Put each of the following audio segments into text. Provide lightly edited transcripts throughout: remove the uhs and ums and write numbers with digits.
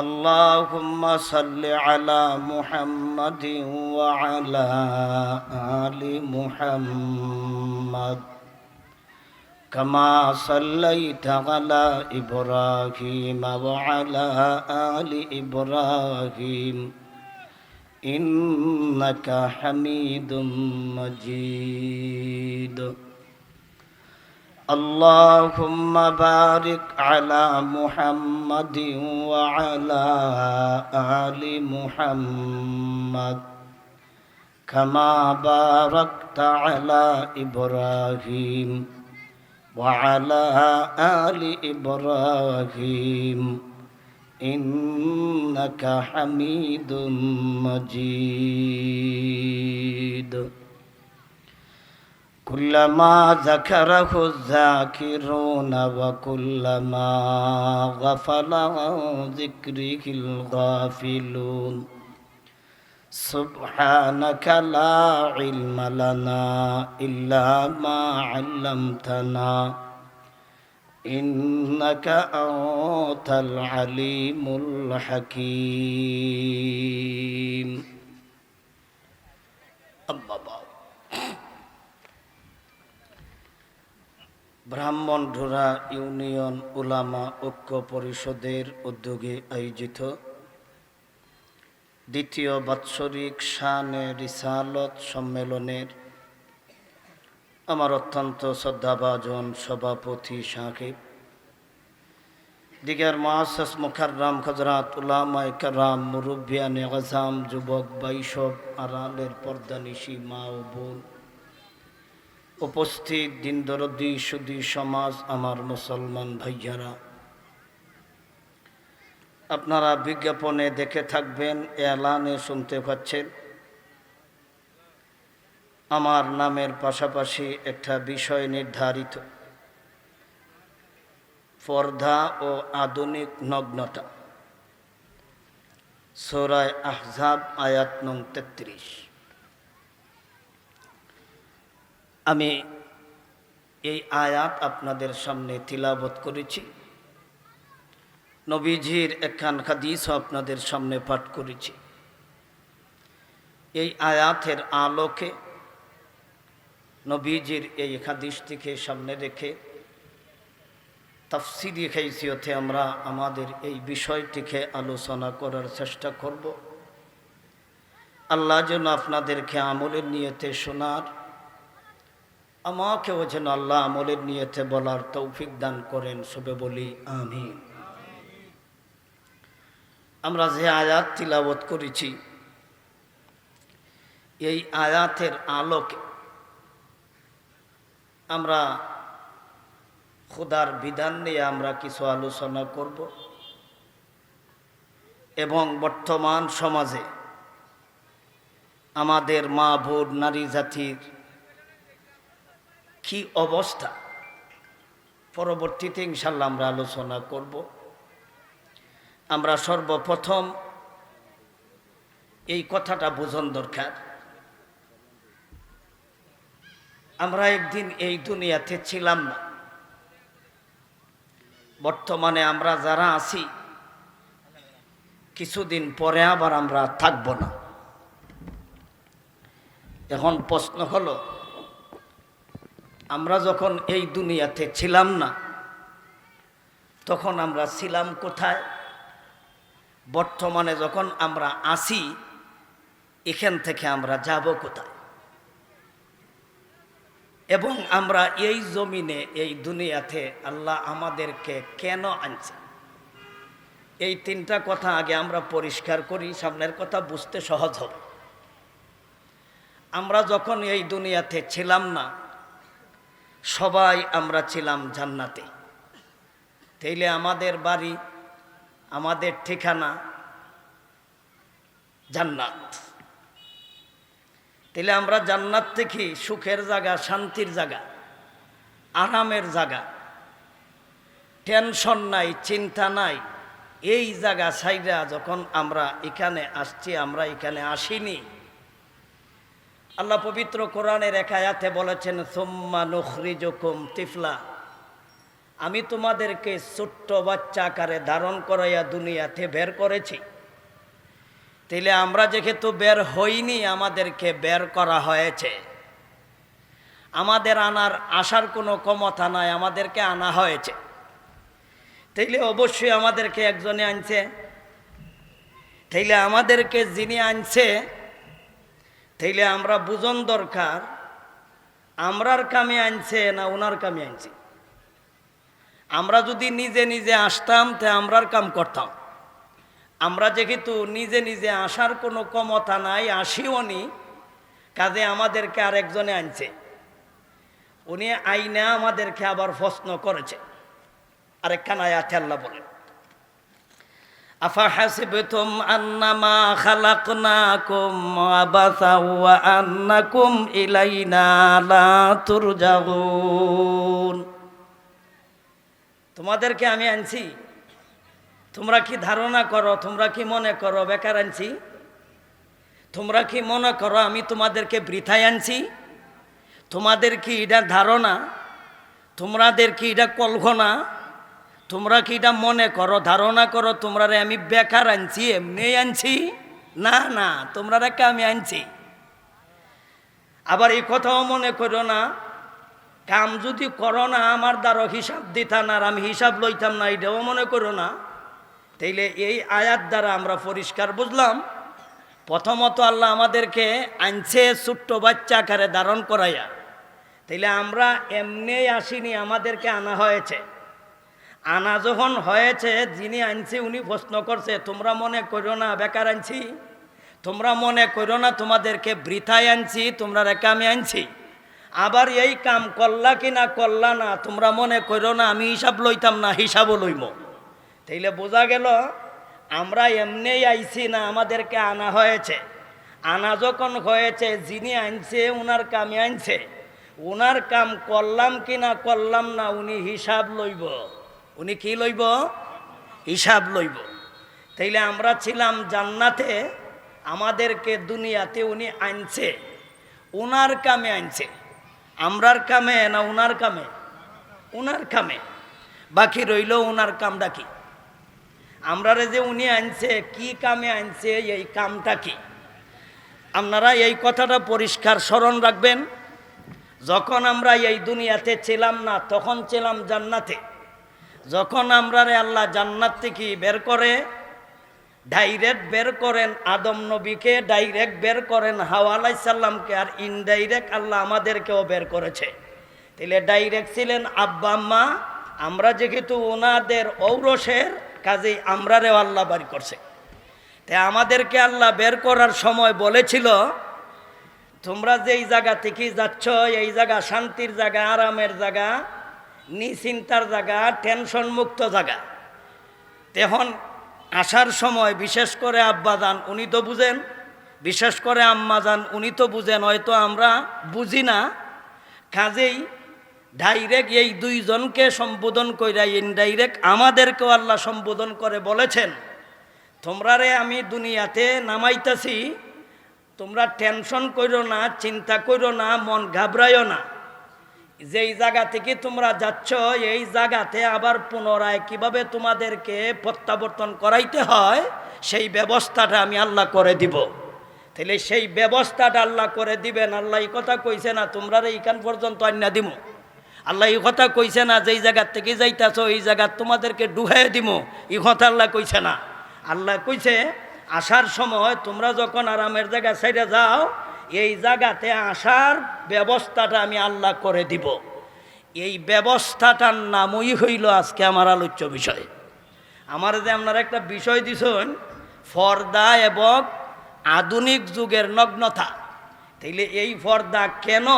اللهم صل على محمد وعلى آل محمد كما صليت على إبراهيم وعلى آل إبراهيم إنك حميد مجيد اللهم بارك على محمد وعلى آل محمد كما باركت على إبراهيم وعلى آل إبراهيم إنك حميد مجيد كلما ذكره الذاكرون وكلما غفل عن ذكره الغافلون سبحانك لا علم لنا إلا ما علمتنا إنك أنت العليم الحكيم أما بعد ব্রাহ্মণঢোরা union উলামা ঐক্য পরিষদের উদ্যোগে আয়োজিত দ্বিতীয় বাৎসরিক শানে রিসালত সম্মেলনের আমার অত্যন্ত শ্রদ্ধাভাজন সভাপতি সাহেব, দিগার মুআসসাস মুকাররম হযরত উলামায়ে কেরাম, মুরব্বিয়ানে আযম, যুবক বাইসব, আড়ালের পর্দানিশী মা ও বোন, উপস্থিত দিনদরদি সুদী সমাজ, আমার মুসলমান ভাইয়ারা, আপনারা বিজ্ঞাপনে দেখে থাকবেন, এলানে শুনতে পাচ্ছেন, আমার নামের পাশাপাশি একটা বিষয় নির্ধারিত, পর্দা ও আধুনিক নগ্নতা। সূরা আহজাব আয়াত নং 33। আমি এই আয়াত আপনাদের সামনে তিলাবত করেছি, নবীজির একখান হাদিসও আপনাদের সামনে পাঠ করেছি। এই আয়াতের আলোকে নবীজির এই হাদিসটিকে সামনে রেখে তাফসীরি হাইসিয়তে আমরা আমাদের এই বিষয়টিকে আলোচনা করার চেষ্টা করব। আল্লাহ যেন আপনাদেরকে আমলের নিয়তে শোনার, আমাকেও যেন আল্লাহ আমলের নিয়তে বলার তৌফিক দান করেন, সবে বলি আমিন। আমরা যে আয়াত তিলাওয়াত করেছি, এই আয়াতের আলোকে আমরা খোদার বিধান নিয়ে আমরা কিছু আলোচনা করব এবং বর্তমান সমাজে আমাদের মা বোন নারী জাতির কি অবস্থা, পরবর্তীতে ইনশাআল্লাহ আমরা আলোচনা করব। আমরা সর্বপ্রথম এই কথাটা বোঝন দরকার, আমরা একদিন এই দুনিয়াতে ছিলাম না, বর্তমানে আমরা যারা আছি কিছুদিন পরে আবার আমরা থাকব না। এখন প্রশ্ন হলো, আমরা যখন এই দুনিয়াতে ছিলাম না তখন আমরা ছিলাম কোথায়? বর্তমানে যখন আমরা আছি এখান থেকে আমরা যাব কোথায়? এবং আমরা এই জমিনে এই দুনিয়াতে আল্লাহ আমাদেরকে কেন আনছে? এই তিনটা কথা আগে আমরা পরিষ্কার করি, সামনের কথা বুঝতে সহজ হবে। আমরা যখন এই দুনিয়াতে ছিলাম না সবাই আমরা ছিলাম জান্নাতে, তাইলে আমাদের বাড়ি, আমাদের ঠিকানা জান্নাত। তাইলে আমরা জান্নাত থেকে সুখের জায়গা, শান্তির জায়গা, আরামের জায়গা, টেনশন নাই, চিন্তা নাই, এই জায়গা ছাইরা যখন আমরা এখানে আসছি, আমরা এখানে আসিনি। আল্লাহ পবিত্র কোরআনের এক আয়াতে বলেছেন, সুম্মা নুখরিজুকুম তিফলা, আমি তোমাদেরকে ছোট্ট বাচ্চা আকারে ধারণ করাইয়া দুনিয়াতে বের করেছি। তাইলে আমরা যেহেতু বের হইনি, আমাদেরকে বের করা হয়েছে। আমাদের আসার কোনো ক্ষমতা নাই, আমাদেরকে আনা হয়েছে। তাইলে অবশ্যই আমাদেরকে একজনে আনছে। তাইলে আমাদেরকে যিনি আনছে, তাইলে আমরা বুঝন দরকার আমরার কামে আনছে না ওনার কামে আনছে। আমরা যদি নিজে নিজে আসতাম তা আমরার কাম করতাম। আমরা যেহেতু নিজে নিজে আসার কোনো ক্ষমতা নাই, আসিও নি, কাজে আমাদেরকে আরেকজনে আনছে। উনি আইনা আমাদেরকে আবার প্রশ্ন করেছে। আরেকখান আয়াতে আল্লাহ বলেন, আফাহাসিবতুম আন্নামা খালাকনাকুম আবাসা ওয়া আন্নাকুম ইলাইনা লা তুরজাউন। তোমাদেরকে আমি আনছি, তোমরা কি ধারণা করো, তোমরা কি মনে করো বেকার আনছি? তোমরা কি মনে করো আমি তোমাদেরকে বৃথায় আনছি? তোমাদের কি এটা ধারণা? তোমাদের কি এটা কল্পনা? তোমরা কি এটা মনে করো, ধারণা করো তোমরা আমি বেকার আনছি, এমনি আনছি? না না, তোমরা রেখে আমি আনছি। আবার এই কথাও মনে করো না, কাম যদি করো না আমার দ্বারা হিসাব দিতা না, আর আমি হিসাব লইতাম না, এটাও মনে করো না। তাইলে এই আয়াত দ্বারা আমরা পরিষ্কার বুঝলাম, প্রথমত আল্লাহ আমাদেরকে আনছে ছোট্ট বাচ্চা আকারে ধারণ করাইয়া। তাইলে আমরা এমনি আসিনি, আমাদেরকে আনা হয়েছে। আনা যখন হয়েছে, যিনি আনছে উনি প্রশ্ন করছে, তোমরা মনে করো না বেকার আনছি? তোমরা মনে করো না তোমাদেরকে বৃথায় আনছি, তোমরা রেখে আমি আনছি? আবার এই কাম করলা কি না করলা না, তোমরা মনে করো না আমি হিসাব লইতাম না, হিসাবও লইম। তাইলে বোঝা গেল আমরা এমনি আইছি না, আমাদেরকে আনা হয়েছে। আনা যখন হয়েছে, যিনি আনছে উনার কামে আনছে। উনার কাম করলাম কি না করলাম না, উনি হিসাব লইব। উনি কি লইব? হিসাব লইব। তাইলে আমরা ছিলাম জান্নাতে, আমাদেরকে দুনিয়াতে উনি আনছে, উনার কামে আনছে। আমরার কামে না উনার কামে? উনার কামে। বাকি রইল উনার কামটা কি? আমরারে যে উনি আনছে, কি কামে আনছে, এই কামটা কি? আপনারা এই কথাটা পরিষ্কার স্মরণ রাখবেন। যখন আমরা এই দুনিয়াতে ছিলাম না, তখন ছিলাম জান্নাতে। যখন আমরারে আল্লাহ জান্নাত থেকে বের করে, ডাইরেক্ট বের করেন আদম নবীকে, ডাইরেক্ট বের করেন হাওয়া আলাইহিস সালামকে, আর ইনডাইরেক্ট আল্লাহ আমাদেরকেও বের করেছে। তাহলে ডাইরেক্ট ছিলেন আব্বা আম্মা, আমরা যেহেতু ওনাদের ঔরসের, কাজেই আমরারেও আল্লাহ বাড়ি করছে। তাই আমাদেরকে আল্লাহ বের করার সময় বলেছিল, তোমরা যেই জায়গা থেকে যাচ্ছ, এই জায়গা শান্তির জায়গা, আরামের জায়গা, নিশ্চিন্তার জায়গা, টেনশন মুক্ত জায়গা। তখন আসার সময় বিশেষ করে আব্বাজান উনি তো বুঝেন, বিশেষ করে আম্মাজান উনি তো বুঝেন, হয়তো আমরা বুঝি না। কাজেই ডাইরেক্ট এই দুইজনকে সম্বোধন কইরা ইনডাইরেক্ট আমাদেরকেও আল্লাহ সম্বোধন করে বলেছেন, তোমরারে আমি দুনিয়াতে নামাইতেছি, তোমরা টেনশন করো না, চিন্তা করো না, মন ঘাবড়াইও না। যেই জায়গা থেকে তোমরা যাচ্ছ, এই জায়গাতে আবার পুনরায় কিভাবে তোমাদেরকে প্রত্যাবর্তন করাইতে হয়, সেই ব্যবস্থাটা আমি আল্লাহ করে দিব। তাহলে সেই ব্যবস্থাটা আল্লাহ করে দিবেন। আল্লাহ এই কথা কইছে না তোমরা এইখান পর্যন্ত আন্না দিমু। আল্লাহ এই কথা কইছে না যেই জায়গার থেকে যাইতেছ এই জায়গা তোমাদেরকে ডুবাই দিমু, এই কথা আল্লাহ কইছে না। আল্লাহ কইছে আসার সময় তোমরা যখন আরামের জায়গা সাইডে যাও, এই জায়গাতে আসার ব্যবস্থাটা আমি আল্লাহ করে দিব। এই ব্যবস্থাটার নামই হইল আজকে আমার আলোচ্য বিষয়। আমার যে আপনারা একটা বিষয় দিছেন, পর্দা এবং আধুনিক যুগের নগ্নতা। তাইলে এই পর্দা কেন,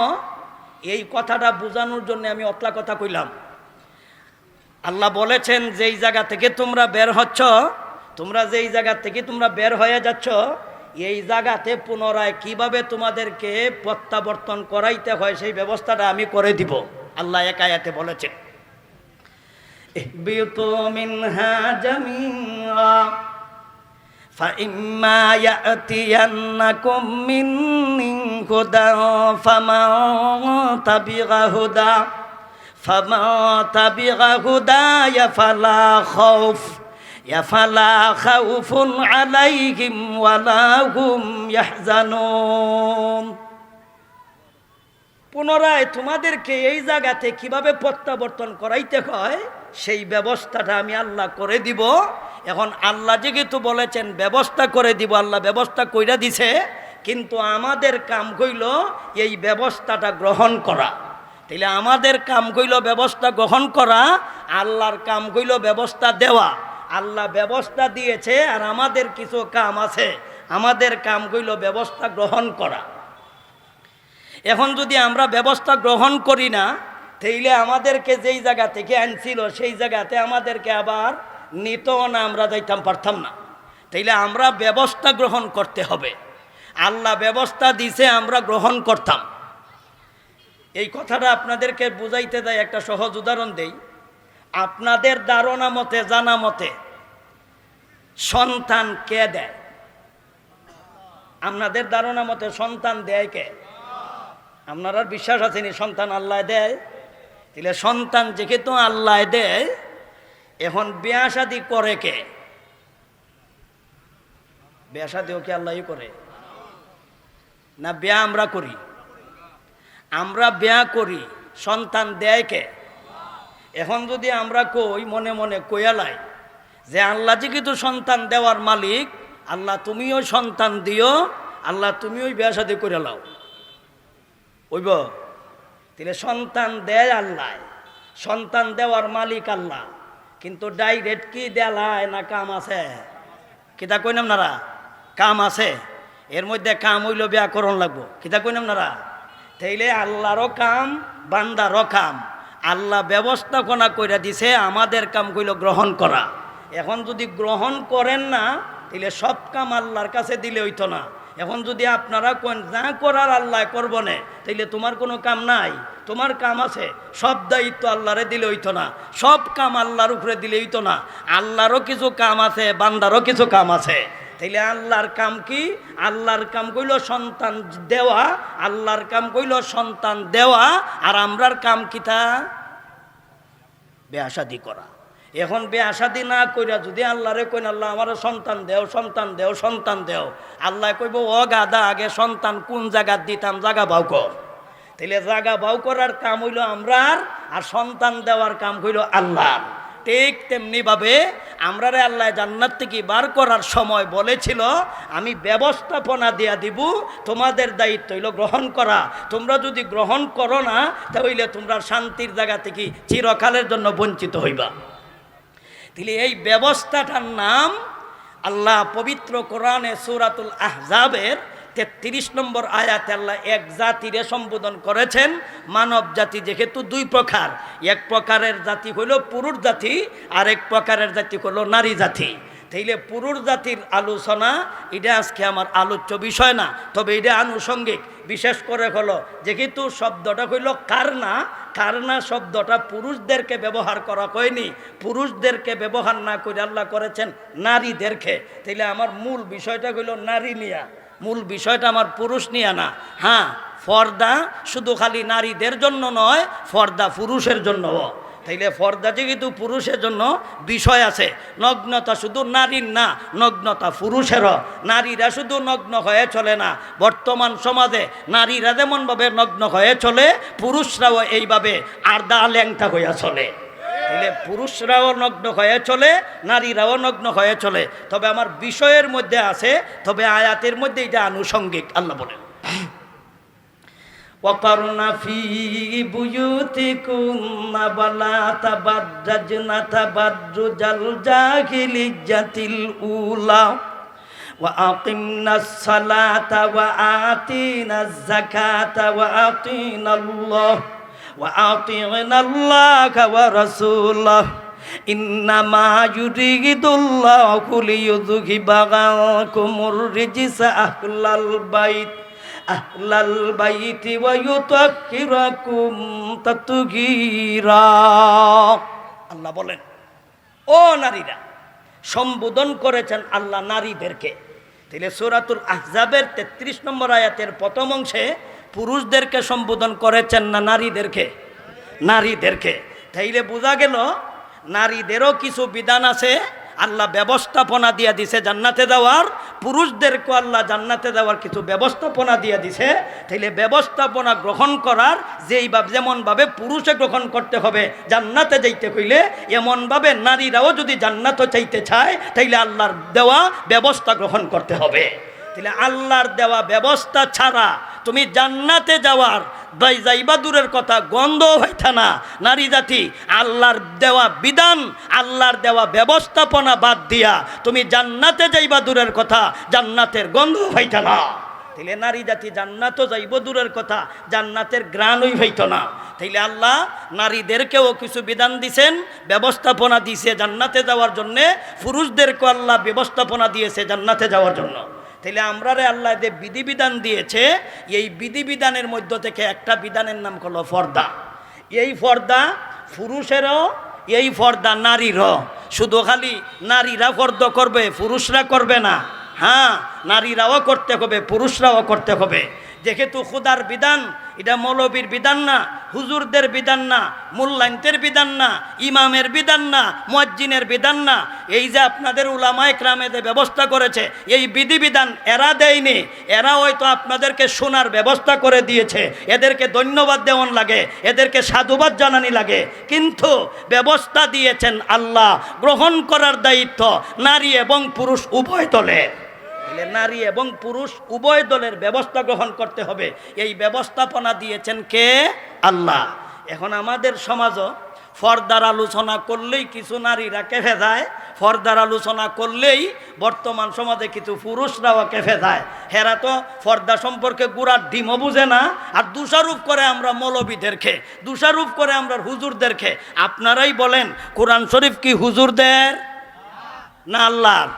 এই কথাটা বোঝানোর জন্য আমি অতলা কথা কইলাম। আল্লাহ বলেছেন যেই জায়গা থেকে তোমরা বের হচ্ছ, তোমরা যেই জায়গা থেকে তোমরা বের হয়ে যাচ্ছ, এই জায়গাতে পুনরায় কিভাবে তোমাদেরকে প্রত্যাবর্তন করাইতে হয় সেই ব্যবস্থাটা আমি করে দিব। আল্লাহ এক আয়াতে বলেছেন, ইহবিতু মিনহা জামিআ ফাইম্মা ইয়াতিয়ান্নাকুম মিন্নি হুদা ফামান তাবিআ হুদা ফামা তাবিগা হুদায়া ফালা খাউফ ফালা খাউফুন আলাইহিম ওয়ালা হুম ইয়াহজানুন। পুনরায় তোমাদেরকে এই জায়গাতে কিভাবে প্রত্যাবর্তন করাইতে হয় সেই ব্যবস্থাটা আমি আল্লাহ করে দিব। এখন আল্লাহ যেহেতু বলেছেন ব্যবস্থা করে দিব, আল্লাহ ব্যবস্থা কইরা দিছে, কিন্তু আমাদের কাম কইল এই ব্যবস্থাটা গ্রহণ করা। তাইলে আমাদের কাম কইল ব্যবস্থা গ্রহণ করা, আল্লাহর কাম কইল ব্যবস্থা দেওয়া। আল্লাহ ব্যবস্থা দিয়েছে আর আমাদের কিছু কাম আছে, আমাদের কাম কইল ব্যবস্থা গ্রহণ করা। এখন যদি আমরা ব্যবস্থা গ্রহণ করি না, তাইলে আমাদেরকে যেই জায়গা থেকে আনছিল সেই জায়গাতে আমাদেরকে আবার নিতেও না, আমরা যাইতাম পারতাম না। তাইলে আমরা ব্যবস্থা গ্রহণ করতে হবে। আল্লাহ ব্যবস্থা দিছে, আমরা গ্রহণ করতাম। এই কথাটা আপনাদেরকে বুঝাইতে দেয় একটা সহজ উদাহরণ দেই। আপনাদের ধারণা মতে, জানা মতে সন্তান কে দেয়? আপনাদের ধারণা মতে সন্তান দেয় কে? আপনার বিশ্বাস আছে নি সন্তান আল্লাহ দেয়? তাহলে সন্তান যেহেতু আল্লাহ দেয়, এখন বিয়া শাদী করে কে? বিয়া শাদীও কি আল্লাহই করে না? বিয়া আমরা করি, আমরা বিয়া করি, সন্তান দেয় কে? এখন যদি আমরা কই মনে মনে কইয়ালাই যে আল্লাহ যেহেতু সন্তান দেওয়ার মালিক, আল্লাহ তুমিও সন্তান দিও, আল্লাহ তুমিও বিয়া শাদী করে লাও, ওইব? তাহলে সন্তান দেয় আল্লাহ, সন্তান দেওয়ার মালিক আল্লাহ, কিন্তু ডাইরেক্ট কি দেলায় না কাম আছে? কিতা কইনাম নারা? কাম আছে। এর মধ্যে কাম হইল ব্যাকরণ লাগবো, কিতা কইনাম নারা? তাইলে আল্লাহরও কাম, বান্দারও কাম। আল্লাহ ব্যবস্থাপনা কইরা দিছে, আমাদের কাম কইল গ্রহণ করা। এখন যদি গ্রহণ করেন না, তাহলে সব কাম আল্লাহর কাছে দিলে হইতো না। এখন যদি আপনারা কোন যা করার আল্লাহ করব না, তাইলে তোমার কোনো কাম নাই? তোমার কাম আছে, সব দায়িত্ব আল্লাহরে দিলে হইতো না, সব কাম আল্লাহর উপরে দিলে হইতো না। আল্লাহরও কিছু কাম আছে, বান্দারও কিছু কাম আছে। তাইলে আল্লাহর কাম কি? আল্লাহর কাম কইল সন্তান দেওয়া, আল্লাহর কাম কইল সন্তান দেওয়া, আর আমরার কাম কিতা? বিয়া শাদী করা। এখন বিয়া শাদী না কইরা যদি আল্লাহরে কইন আল্লাহ আমার সন্তান দেও, সন্তান দেও, সন্তান দেও, আল্লাহ কইব ও গাদা, আগে সন্তান কোন জায়গা দিতাম জাগা বাউ কর। তাইলে জাগা বাউ করার কাম হইল আমরার, আর সন্তান দেওয়ার কাম হইল আল্লাহর। ঠিক তেমনি ভাবে আমরারে আল্লাহ জান্নাত থেকে বার করার সময় বলেছিল আমি ব্যবস্থাপনা দিয়া দিব, তোমাদের দায়িত্ব হইল গ্রহণ করা। তোমরা যদি গ্রহণ করো না, তাহলে তোমরা শান্তির জায়গা থেকে চিরকালের জন্য বঞ্চিত হইবা। তাহলে এই ব্যবস্থাটার নাম আল্লাহ পবিত্র কোরআনে সূরাতুল আহজাবের 33 নম্বর আয়াতে আল্লাহ এক জাতিরে সম্বোধন করেছেন। মানব জাতি যেহেতু দুই প্রকার, এক প্রকারের জাতি হইল পুরুষ জাতি, আর এক প্রকারের জাতি হইল নারী জাতি। তাইলে পুরুষ জাতির আলোচনা এটা আজকে আমার আলোচ্য বিষয় না, তবে এটা আনুষঙ্গিক। বিশেষ করে হলো যেহেতু শব্দটা হইল কারনা, কারনা শব্দটা পুরুষদেরকে ব্যবহার করা হয়নি, পুরুষদেরকে ব্যবহার না করে আল্লাহ করেছেন নারীদেরকে। তাইলে আমার মূল বিষয়টা হইল নারী নিয়া, মূল বিষয়টা আমার পুরুষ নিয়া না। হ্যাঁ, পর্দা শুধু খালি নারীদের জন্য নয়, পর্দা পুরুষের জন্যও। তাইলে পর্দা যেহেতু পুরুষের জন্য বিষয় আছে, নগ্নতা শুধু নারীর না, নগ্নতা পুরুষেরও। নারীরা শুধু নগ্ন হয়ে চলে না, বর্তমান সমাজে নারীরা যেমনভাবে নগ্ন হয়ে চলে, পুরুষরাও এইভাবে আর্দা ল্যাংটা হইয়া চলে। তাইলে পুরুষরাও নগ্ন হয়ে চলে, নারীরাও নগ্ন হয়ে চলে। তবে আমার বিষয়ের মধ্যে আছে, তবে আয়াতের মধ্যে এটা আনুষঙ্গিক। আল্লাহ বলেন وَقَرْنَ فِي بُيُوتِكُنَّ وَلَا تَبَرَّجْنَ تَبَرُّجَ الْجَاهِلِيَّةِ الْأُولَى وَأَقِمْنَا الصَّلَاةَ وَآتِينَا الزَّكَاةَ وَأَطِيعْنَا اللَّهَ وَرَسُولَهُ إِنَّمَا يُرِيدُ اللَّهُ لِيُذْهِبَ عَنكُمُ الرِّجْسَ আহলাল বাইতি ওয়া ইউতাহহিরাকুম তাতহীরা। আল্লাহ বলেন ও নারীরা, সম্বোধন করেছেন আল্লাহ নারীদেরকে। তাহলে সূরাতুল আহজাবের 33 নম্বর আয়াতের প্রথম অংশে পুরুষদেরকে সম্বোধন করেছেন না নারীদেরকে? নারীদেরকে। তাইলে বোঝা গেল নারীদেরও কিছু বিধান আছে, আল্লাহ ব্যবস্থাপনা দিয়ে দিছে জান্নাতে যাওয়ার, পুরুষদেরকে আল্লাহ জান্নাতে যাওয়ার কিছু ব্যবস্থাপনা দিয়ে দিছে। তাইলে ব্যবস্থাপনা গ্রহণ করার যেমনভাবে পুরুষে গ্রহণ করতে হবে জান্নাতে যাইতে হইলে, এমনভাবে নারীরাও যদি জান্নাতও চাইতে চায় তাইলে আল্লাহর দেওয়া ব্যবস্থা গ্রহণ করতে হবে। তাহলে আল্লাহর দেওয়া ব্যবস্থা ছাড়া তুমি জান্নাতে যাওয়ার যাইবা দূরের কথা, গন্ধ হইতা না। নারী জাতি আল্লাহর দেওয়া বিধান, আল্লাহর দেওয়া ব্যবস্থাপনা বাদ দিয়া তুমি জান্নাতে যাইবা দূরের কথা, জান্নাতের গন্ধ হইতা না। তাইলে নারী জাতি জান্নাতও যাইব দূরের কথা, জান্নাতের গ্রাণই হইত না। তাইলে আল্লাহ নারীদেরকেও কিছু বিধান দিছেন, ব্যবস্থাপনা দিয়েছে জান্নাতে যাওয়ার জন্যে, পুরুষদেরকেও আল্লাহ ব্যবস্থাপনা দিয়েছে জান্নাতে যাওয়ার জন্য। তাইলে আমরারে আল্লাহ যে বিধিবিধান দিয়েছে, এই বিধিবিধানের মধ্য থেকে একটা বিধানের নাম হলো পর্দা। এই পর্দা পুরুষেরও, এই পর্দা নারীরও। শুধু খালি নারীরা পর্দা করবে, পুরুষরা করবে না। হ্যাঁ, নারীরাও করতে হবে, পুরুষরাও করতে হবে। যেহেতু খুদার বিধান, এটা মৌলবীর বিধান না, হুজুরদের বিধান না, মুল্লাইনদের বিধান না, ইমামের বিধান না, মুয়াজ্জিনের বিধান না। এই যে আপনাদের উলামায়ে কেরামে যে ব্যবস্থা করেছে, এই বিধিবিধান এরা দেয়নি, এরা হয়তো আপনাদেরকে শোনার ব্যবস্থা করে দিয়েছে। এদেরকে ধন্যবাদ দেওয়ান লাগে, এদেরকে সাধুবাদ জানানি লাগে, কিন্তু ব্যবস্থা দিয়েছেন আল্লাহ। গ্রহণ করার দায়িত্ব নারী এবং পুরুষ উভয় দলের। নারী এবং পুরুষ উভয় দলের ব্যবস্থা গ্রহণ করতে হবে। এই ব্যবস্থাপনা দিয়েছেন কে? আল্লাহ। এখন আমাদের সমাজও পর্দার আলোচনা করলেই কিছু নারীরা কেঁপে যায়, পর্দার আলোচনা করলেই বর্তমান সমাজে কিছু পুরুষরাও কেঁপে যায়। হেরা তো পর্দা সম্পর্কে গুড়ার ডিমও বুঝে না, আর দোষারোপ করে আমরা মৌলবীদেরকে, দোষারোপ করে আমরা হুজুরদেরকে। আপনারাই বলেন, কোরআন শরীফ কি হুজুরদের না আল্লাহর?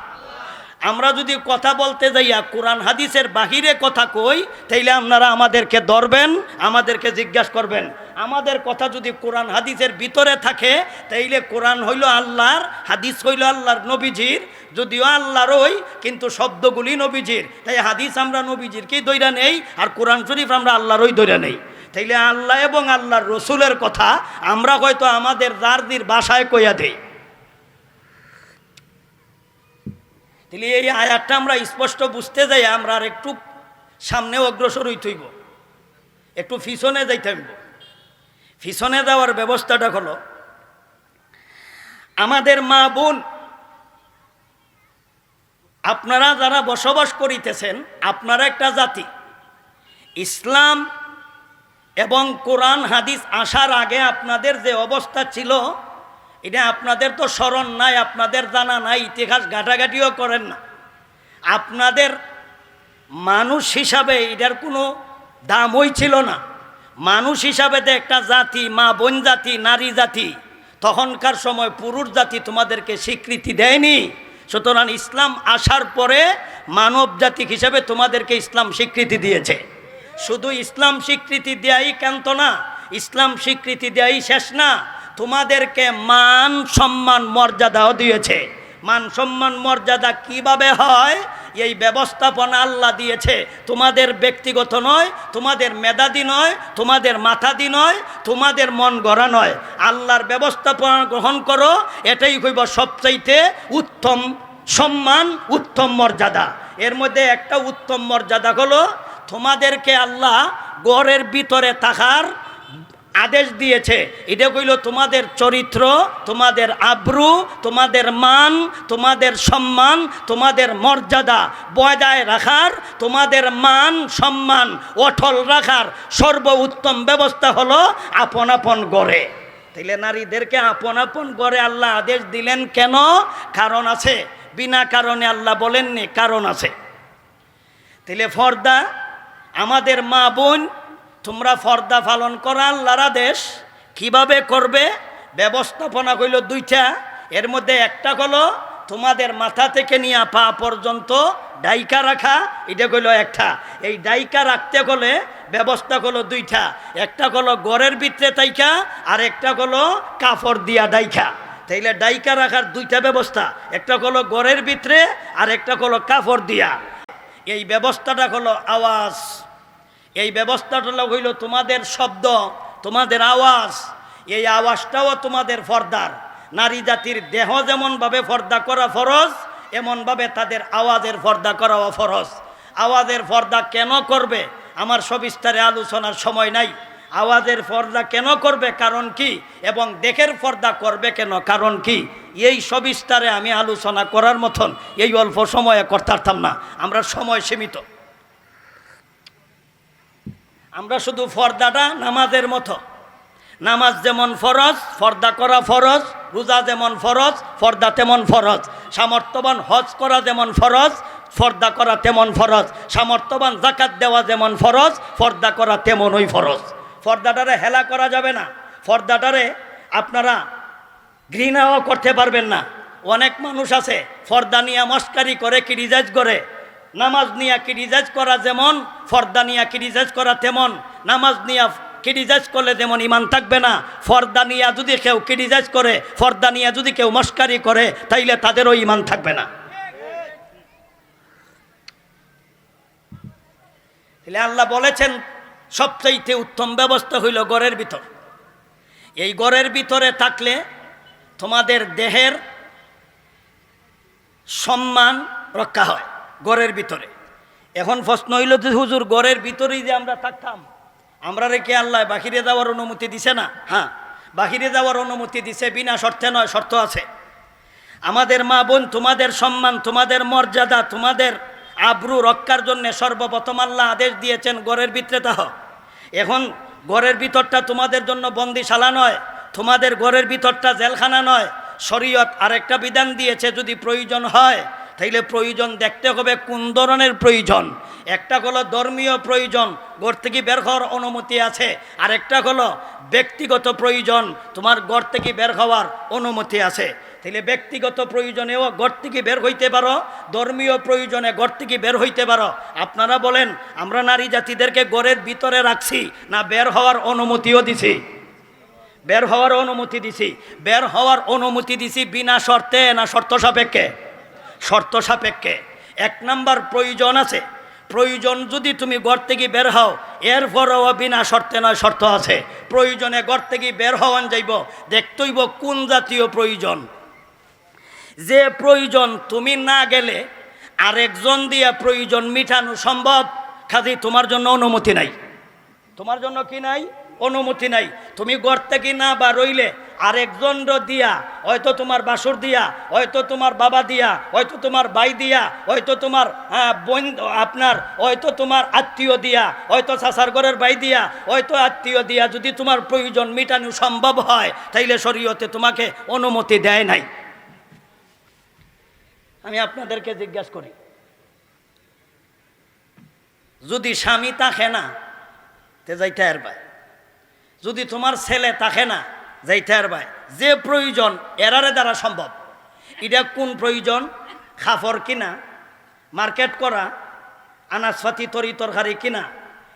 আমরা যদি কথা বলতে যাইয়া কোরআন হাদিসের বাহিরে কথা কই, তাইলে আপনারা আমাদেরকে ধরবেন, আমাদেরকে জিজ্ঞাসা করবেন। আমাদের কথা যদি কোরআন হাদিসের ভিতরে থাকে, তাইলে কোরআন হইল আল্লাহর, হাদিস হইল আল্লাহর নবীজির। যদিও আল্লাহরই, কিন্তু শব্দগুলি নবীজির। তাই হাদিস আমরা নবীজিরকেই ধইরা নেই, আর কোরআন শরীফ আমরা আল্লাহরই ধইরা নেই। তাইলে আল্লাহ এবং আল্লাহর রসুলের কথা আমরা হয়তো আমাদের জারদির ভাষায় কইয়া দেই। তাহলে এই আয়াতটা আমরা স্পষ্ট বুঝতে যাই, আমরা আর একটু সামনে অগ্রসর হইতে হইব, একটু পিছনে যাইতে হইব। পিছনে যাওয়ার ব্যবস্থাটা হলো, আমাদের মা বোন, আপনারা যারা বসবাস করিতেছেন, আপনারা একটা জাতি। ইসলাম এবং কোরআন হাদিস আসার আগে আপনাদের যে অবস্থা ছিল, এটা আপনাদের তো স্মরণ নাই, আপনাদের জানা নাই, ইতিহাস ঘাটাঘাটিও করেন না। আপনাদের মানুষ হিসাবে এটার কোনো দামই ছিল না। মানুষ হিসাবে যে একটা জাতি, মা বোন জাতি, নারী জাতি, তখনকার সময় পুরুষ জাতি তোমাদেরকে স্বীকৃতি দেয়নি। সুতরাং ইসলাম আসার পরে মানব জাতি হিসাবে তোমাদেরকে ইসলাম স্বীকৃতি দিয়েছে। শুধু ইসলাম স্বীকৃতি দেয়াই কেন্ত না, ইসলাম স্বীকৃতি দেয়াই শেষ না, তোমাদেরকে মান সম্মান মর্যাদাও দিয়েছে। মান সম্মান মর্যাদা কিভাবে হয়, এই ব্যবস্থাপনা আল্লাহ দিয়েছে। তোমাদের ব্যক্তিগত নয়, তোমাদের মেধাদি নয়, তোমাদের মাথাদি নয়, তোমাদের মন গড়া নয়। আল্লাহর ব্যবস্থাপনা গ্রহণ করো, এটাই হইব সবচাইতে উত্তম সম্মান, উত্তম মর্যাদা। এর মধ্যে একটা উত্তম মর্যাদা হলো, তোমাদেরকে আল্লাহ ঘরের ভিতরে থাকার আদেশ দিয়েছে। এটা কইল তোমাদের চরিত্র, তোমাদের আব্রু, তোমাদের মান, তোমাদের সম্মান, তোমাদের মর্যাদা বজায় রাখার, তোমাদের মান সম্মান অটল রাখার সর্বোত্তম ব্যবস্থা হলো আপন আপন গড়ে। তাইলে নারীদেরকে আপন আপন গড়ে আল্লাহ আদেশ দিলেন কেন? কারণ আছে, বিনা কারণে আল্লাহ বলেননি, কারণ আছে। তাইলে পর্দা, আমাদের মা বোন, তোমরা পর্দা পালন করা আল্লাহর আদেশ। কিভাবে করবে? ব্যবস্থাপনা হইল দুইটা। এর মধ্যে একটা হলো তোমাদের মাথা থেকে নিয়ে পা পর্যন্ত ডাইকা রাখা, এটা হইল একটা। এই ডাইকা রাখতে হলে ব্যবস্থা হলো দুইটা, একটা হলো ঘরের ভিতরে তাইকা, আর একটা হলো কাপড় দিয়া ডাইকা। তাইলে ডাইকা রাখার দুইটা ব্যবস্থা, একটা হলো ঘরের ভিতরে আর একটা হলো কাপড় দিয়া। এই ব্যবস্থাটা হলো আওয়াজ, এই ব্যবস্থাটা হইল তোমাদের শব্দ, তোমাদের আওয়াজ। এই আওয়াজটাও তোমাদের ফরদার। নারী জাতির দেহ যেমনভাবে পর্দা করা ফরজ, এমনভাবে তাদের আওয়াজের পর্দা করাও ফরজ। আওয়াজের পর্দা কেন করবে আমার সবিস্তারে আলোচনার সময় নাই। আওয়াজের পর্দা কেন করবে, কারণ কি, এবং দেখের পর্দা করবে কেন, কারণ কি, এই সবিস্তারে আমি আলোচনা করার মতন এই অল্প সময়ে করতে পারতাম না। আমরা সময় সীমিত। আমরা শুধু পর্দাটা নামাজের মতো, নামাজ যেমন ফরজ পর্দা করা ফরজ, রোজা যেমন ফরজ পর্দা তেমন ফরজ, সামর্থ্যবান হজ করা যেমন ফরজ পর্দা করা তেমন ফরজ, সামর্থ্যবান যাকাত দেওয়া যেমন ফরজ পর্দা করা তেমনই ফরজ। পর্দাটারে হেলা করা যাবে না, পর্দাটারে আপনারা ঘৃণাও করতে পারবেন না। অনেক মানুষ আছে পর্দা নিয়ে মস্কারি করে, ক্রিটিসাইজ করে। নামাজ নিয়ে ক্রিটিসাইজ করা যেমন, পর্দা নিয়ে ক্রিটিসাইজ করা তেমন। নামাজ নিয়ে ক্রিটিসাইজ করলে যেমন ইমান থাকবে না, পর্দা নিয়ে যদি কেউ ক্রিটিসাইজ করে, পর্দা নিয়ে যদি কেউ মস্কারি করে, তাইলে তাদেরও ইমান থাকবে না। তাহলে আল্লাহ বলেছেন সবচাইতে উত্তম ব্যবস্থা হইল ঘরের ভিতর। এই ঘরের ভিতরে থাকলে তোমাদের দেহের সম্মান রক্ষা হয় ঘরের ভিতরে। এখন প্রশ্ন হইল যে হুজুর ঘরের ভিতরেই যে আমরা থাকতাম, আমরা রেখে আল্লাহ বাহিরে যাওয়ার অনুমতি দিছে না? হ্যাঁ, বাহিরে যাওয়ার অনুমতি দিছে, বিনা শর্তে নয়, শর্ত আছে। আমাদের মা বোন, তোমাদের সম্মান, তোমাদের মর্যাদা, তোমাদের আব্রু রক্ষার জন্য সর্বপ্রথম আল্লাহ আদেশ দিয়েছেন ঘরের ভিতরে তাহ। এখন ঘরের ভিতরটা তোমাদের জন্য বন্দিশালা নয়, তোমাদের ঘরের ভিতরটা জেলখানা নয়। শরীয়ত আরেকটা বিধান দিয়েছে, যদি প্রয়োজন হয় তাইলে প্রয়োজন দেখতে হবে কোন ধরনের প্রয়োজন। একটা হলো ধর্মীয় প্রয়োজন, ঘর থেকে বের হওয়ার অনুমতি আছে। আরেকটা হলো ব্যক্তিগত প্রয়োজন, তোমার ঘর থেকে বের হওয়ার অনুমতি আছে। তাহলে ব্যক্তিগত প্রয়োজনেও ঘর থেকে বের হইতে পারো, ধর্মীয় প্রয়োজনে ঘর থেকে বের হইতে পারো। আপনারা বলেন আমরা নারী জাতিদেরকে ঘরের ভিতরে রাখছি না বের হওয়ার অনুমতিও দিছি? বের হওয়ার অনুমতি দিছি। বের হওয়ার অনুমতি দিছি বিনা শর্তে না শর্ত সাপেক্ষে? শর্ত সাপেক্ষে। এক নাম্বার প্রয়োজন আছে, প্রয়োজন যদি তুমি ঘর থেকে বের হও, এরপরও বিনা শর্তে নয়, শর্ত আছে। প্রয়োজনে ঘর থেকে বের হওয়ান যাইব, দেখতেইব কোন জাতীয় প্রয়োজন। যে প্রয়োজন তুমি না গেলে আরেকজন দিয়া প্রয়োজন মিটানো সম্ভব, কাজেই তোমার জন্য অনুমতি নাই। তোমার জন্য কি নাই? অনুমতি নাই। তুমি ঘর থেকে না বা রইলে আরেকজন দিয়া, হয়তো তোমার বাসুর দিয়া, হয়তো তোমার বাবা দিয়া, হয়তো তোমার ভাই দিয়া, হয়তো তোমার বোন, আপনার হয়তো তোমার আত্মীয় দিয়া, হয়তো চাচার ঘরের ভাই দিয়া, হয়তো আত্মীয় দিয়া যদি তোমার প্রয়োজন মিটানো সম্ভব হয়, তাইলে শরীয়তে তোমাকে অনুমতি দেয় নাই। আমি আপনাদেরকে জিজ্ঞাসা করি, যদি স্বামী থাকে না তে যাইতে আর ভাই, যদি তোমার ছেলে থাকে না যাইতে আর ভাই, যে প্রয়োজন এরারে দ্বারা সম্ভব, এটা কোন প্রয়োজন? খাফর কিনা, মার্কেট করা, আনাজপাতি তরি তরকারি কিনা,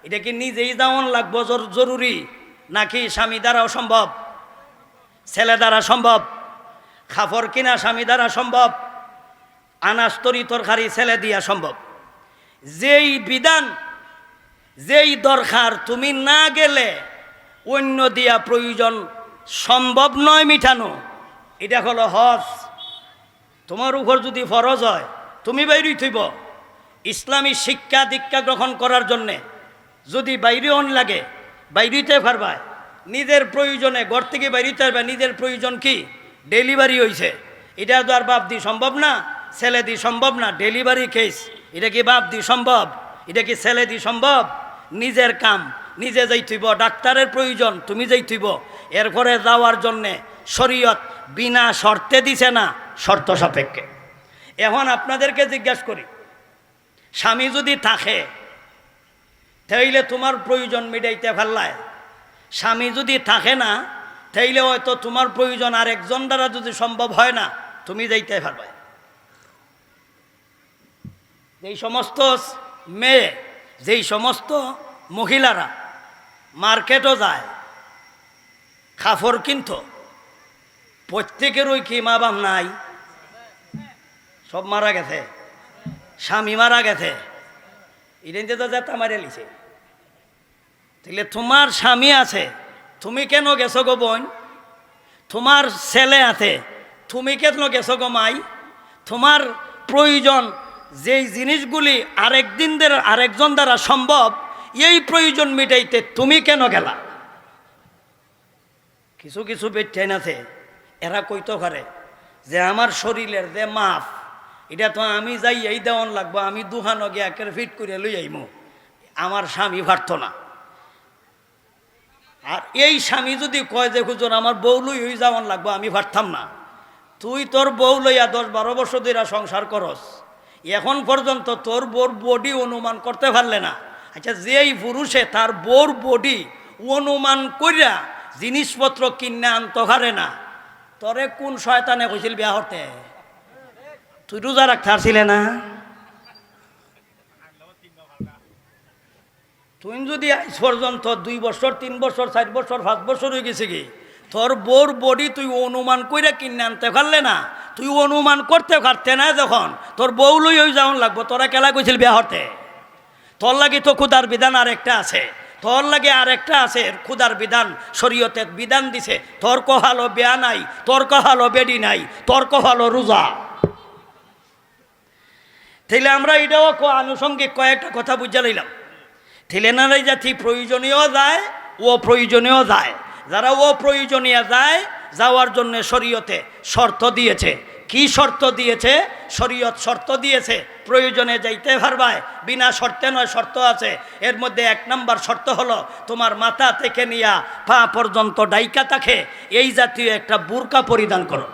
এটা কি নিজেই যাওয়ান লাগবো জরুরি, নাকি স্বামী দ্বারাও সম্ভব? ছেলে দ্বারা সম্ভব। খাফর কিনা স্বামী দ্বারা সম্ভব, আনাজ তরি তরকারি ছেলে দিয়া সম্ভব। যেই বিধান, যেই দরকার তুমি না গেলে অন্য দিয়া প্রয়োজন সম্ভব নয় মিটানো, এটা হলো হজ। তোমার উপর যদি ফরজ হয় তুমি বাইরে থইব, ইসলামী শিক্ষা দীক্ষা গ্রহণ করার জন্যে যদি বাইরে অন লাগে বাইরেতে পারবা, নিজের প্রয়োজনে ঘর থেকে বাইরেতে পারবা। নিজের প্রয়োজন কি? ডেলিভারি হয়েছে, এটা তো আর বাপ দি সম্ভব না, ছেলে দি সম্ভব না। ডেলিভারি কেস, এটা কি বাপ দি সম্ভব? এটা কি ছেলে দি সম্ভব? নিজের কাম নিজে যাইতেইব। ডাক্তারের প্রয়োজন তুমি যাইতেইব। এরপরে যাওয়ার জন্যে শরীয়ত বিনা শর্তে দিছে না, শর্ত সাপেক্ষে। এখন আপনাদেরকে জিজ্ঞাসা করি, স্বামী যদি থাকে তাইলে তোমার প্রয়োজন মিটাইতে পারলায়। স্বামী যদি থাকে না তাইলে হয়তো তোমার প্রয়োজন আর একজন দ্বারা যদি সম্ভব হয় না, তুমি যাইতে পারবে। যেই সমস্ত মেয়ে, যেই সমস্ত মহিলারা মার্কেটও যায়, কাপড় কিনতো, প্রত্যেকেরই কি মা বাপ নাই? সব মারা গেছে, স্বামী মারা গেছে, এটা তো জেতা মারিয়ে লিছে। তাহলে তোমার স্বামী আছে, তুমি কেন গেছো গো বোন? তোমার ছেলে আছে, তুমি কেন গেছো গো মাই? তোমার প্রয়োজন যেই জিনিসগুলি আরেকজন দ্বারা সম্ভব, এই প্রয়োজন মিটাইতে তুমি কেন গেলা? কিছু কিছু বেঠাইন আছে, এরা কইতে পারে যে আমার শরীরের যে মাফ, এটা তো আমি যাই এই দেওয়ান লাগবো, আমি দুহানো গিয়ে একের ফিট করে লই আইমু, আমার স্বামী পারত না। আর এই স্বামী যদি কয় যে হুজুর আমার বউ লই হয়ে যাওয়ান লাগবো, আমি পারতাম না। তুই তোর বউ লইয়া 10-12 বছর ধরে সংসার করস, এখন পর্যন্ত তোর বউর বডি অনুমান করতে পারলে না। আচ্ছা, যেই পুরুষে তার বউর বডি অনুমান কইরা জিনিসপত্র কিনে আনতে পারে না, তোরে কোন শয়তানে কইছিল বিয়া হতে? তুই রোজা রাখতে পারছিলে না? তুই যদি আজ পর্যন্ত 2 বছর 3 বছর 4 বছর 5 বছর হয়ে গেছে কি, তোর বোর বডি তুই অনুমান কইরা কিনে আনতে পারলে না? তুই অনুমান করতে পারতে না, যখন তোর বউ লই হয়ে যাওয়ান লাগবো, তোরা কেলা কইছিল বিয়া হতে? তোর লাগি তো খুদার বিধান আরেকটা আছে, তোর লাগে আরেকটা আছে খুদার বিধান, শরীয়তের বিধান দিছে। তোর কহালো বিয়া নাই, তোর কহালো বেডি নাই, তোর কহালো রোজা। তাইলে আমরা এটাও আনুষঙ্গিক কয়েকটা কথা বুঝা লইলাম। তাইলে না জাতি প্রয়োজনীয় যায়, ও প্রয়োজনীয় যায়। যারা ও প্রয়োজনীয় যায়, যাওয়ার জন্য শরীয়তে শর্ত দিয়েছে। কি শর্ত দিয়েছে? শরীয়ত শর্ত দিয়েছে প্রয়োজনে যাইতে পারবায়, বিনা শর্তে নয়, শর্ত আছে। এর মধ্যে 1 নম্বর শর্ত হলো তোমার মাথা থেকে নিয়া পা পর্যন্ত ডাইকা থাকে এই জাতীয় একটা বুরকা পরিধান করো।